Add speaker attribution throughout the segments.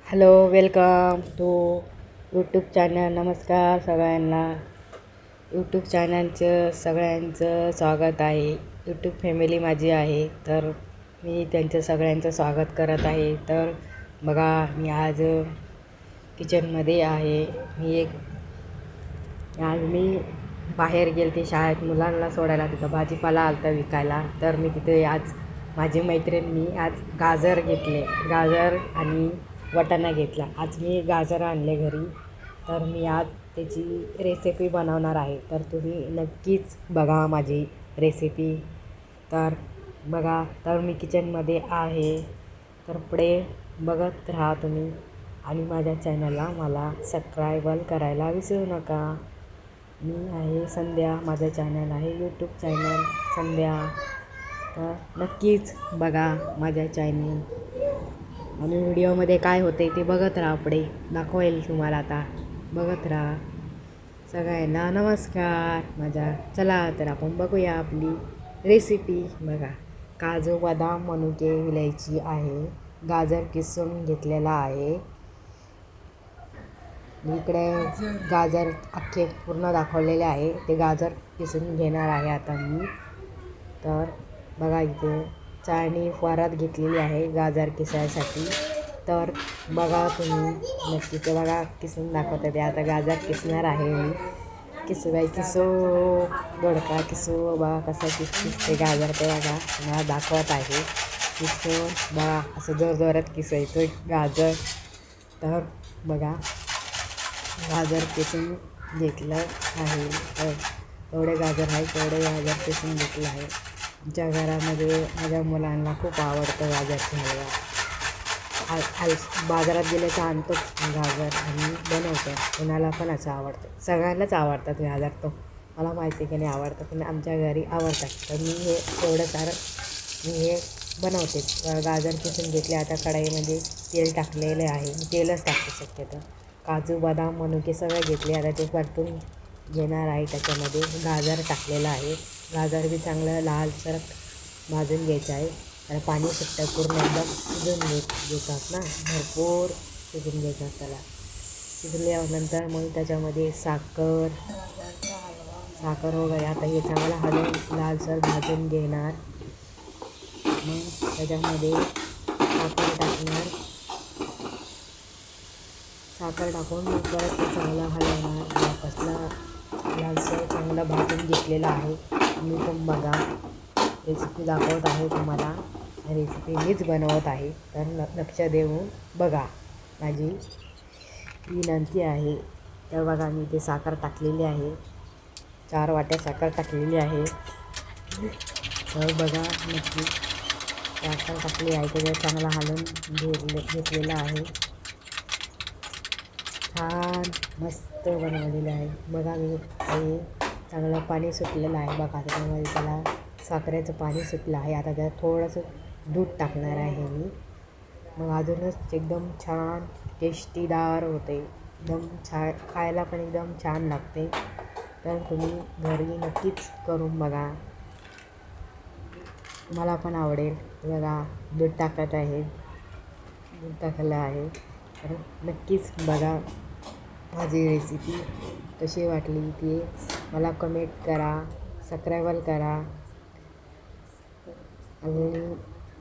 Speaker 1: Hello, welcome to YouTube channel. नमस्कार सगळ्यांना. YouTube चॅनलचं सगळ्यांचं स्वागत आहे. यूट्यूब फॅमिली माझी आहे, तर मी त्यांचं सगळ्यांचं स्वागत करत आहे. तर बघा, मी आज किचनमध्ये आहे. आज मी बाहेर गेले शाळेत मुलांना सोडायला. तिथं भाजीपाला आलता विकायला. तर मी तिथे आज माझी मैत्रीण मी आज गाजर घेतले. गाजर आणि वाटाणा घेतला. आज मी गाजर आणले घरी. तर मी आज त्याची रेसिपी बनवणार आहे. तर तुम्ही नक्कीच बघा माझी रेसिपी. तर बघा, तर मी किचनमध्ये आहे. तर पुढे बघत राहा तुम्ही आणि माझ्या चॅनलला मला सबस्क्राईब करायला विसरू नका. मी आहे संध्या. माझं चॅनल आहे यूट्यूब चॅनल संध्या. तर नक्कीच बघा माझ्या चॅनल आणि व्हिडिओमध्ये काय होते ते बघत राहा. पुढे दाखवेल तुम्हाला. आता बघत राहा. सगळ्यांना नमस्कार माझा. चला तर आपण बघूया आपली रेसिपी. बघा, काजू बदाम मनुके विलायची आहे. गाजर किसून घेतलेला आहे. इकडे गाजर अख्खे पूर्ण दाखवलेले आहे. ते गाजर किसून घेणार आहे आता मी. तर बघा, इथे चाळणी वरात घेतलेली आहे गाजर किसायसाठी. तर बघा तुम्ही नक्की. ते बघा किसून दाखवते ते. आता गाजर किसणार आहे मी. किसो दोडका किसो. बघा कसं किसते गाजर ते. बघा मला दाखवत आहे. किसून बघा असं जोरजोरात किसायचं गाजर. तर बघा, गाजर किसून घेतलं आहे. तर एवढे गाजर आहे, तेवढे गाजर किसून घेतलं आहे. आमच्या घरामध्ये माझ्या मुलांना खूप आवडतं गाजरचा हलवा. बाजारात गेले तर आणतो गाजर आणि बनवतो. कोणाला पण असं आवडतं. सगळ्यांनाच आवडतात गाजर. तो मला माहिती आहे की नाही आवडतं, पण आमच्या घरी आवडतात. तर मी हे एवढं सारं मी हे बनवते. गाजर किसून घेतले. आता कढईमध्ये तेल टाकलेलं आहे. मी तेलच टाकते शक्यतो. काजू बदाम मनुके सगळे घेतले. आता ते परतून घेणार आहे. त्याच्यामध्ये गाजर टाकलेलं आहे. गाजर बी चांगलं लालसर भाजून घ्यायचं आहे. त्याला पाणी सुटतं पूर्ण एकदम शिजून घेतात ना. भरपूर शिजून घेतात त्याला. शिजल्यानंतर मग त्याच्यामध्ये साखर वगैरे. आता हे चांगलं हलवून लालसर भाजून घेणार. मग त्याच्यामध्ये साखर टाकून मग परत ते चांगलं हलवणार. वापसला लालसर चांगलं भाजून घेतलेलं आहे. मी पण बघा रेसिपी दाखवत आहे तुम्हाला. रेसिपी मीच बनवत आहे. तर लक्ष देऊन बघा. माझी विनंती आहे. तर बघा, मी ते साखर टाकलेली आहे. 4 वाट्या साखर टाकलेली आहे. तर बघा नक्की साखर टाकली आहे. त्याच्यात चांगला हलवून घेतलेलं आहे. छान मस्त बनवलेलं आहे. बघा, मी हे चांगलं पाणी सुटलेलं आहे. बघा त्याच्यामध्ये त्याला साखरेचं पाणी सुटलं आहे. आता त्यात थोडंसं दूध टाकणार आहे मी. मग अजूनच एकदम छान टेस्टीदार होते. एकदम छान खायला पण एकदम छान लागते. तर तुम्ही घरी नक्कीच करून बघा. मला पण आवडेल. बघा, दूध टाकत आहे. दूध टाकलं आहे. तर नक्कीच बघा माझी रेसिपी कशी वाटली ती मला कमेंट करा. सबस्क्राईब करा आणि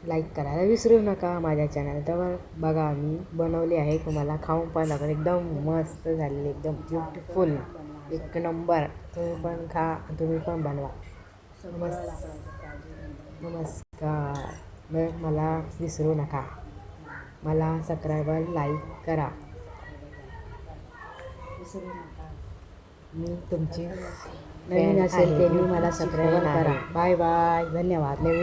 Speaker 1: लाईक करायला विसरू नका माझ्या चॅनल. तर बघा, मी बनवली आहे. तुम्हाला खाऊन पण दाखवते. एकदम मस्त झालेली, एकदम ब्युटिफुल, एक नंबर. तुम्ही पण खा, तुम्ही पण बनवा. नमस्कार. मग मला विसरू नका. मला सबस्क्राईब लाईक करा. मी तुमची नवीन असेल त्यांनी मला सबस्क्राईब करा. Bye bye. धन्यवाद. नवीन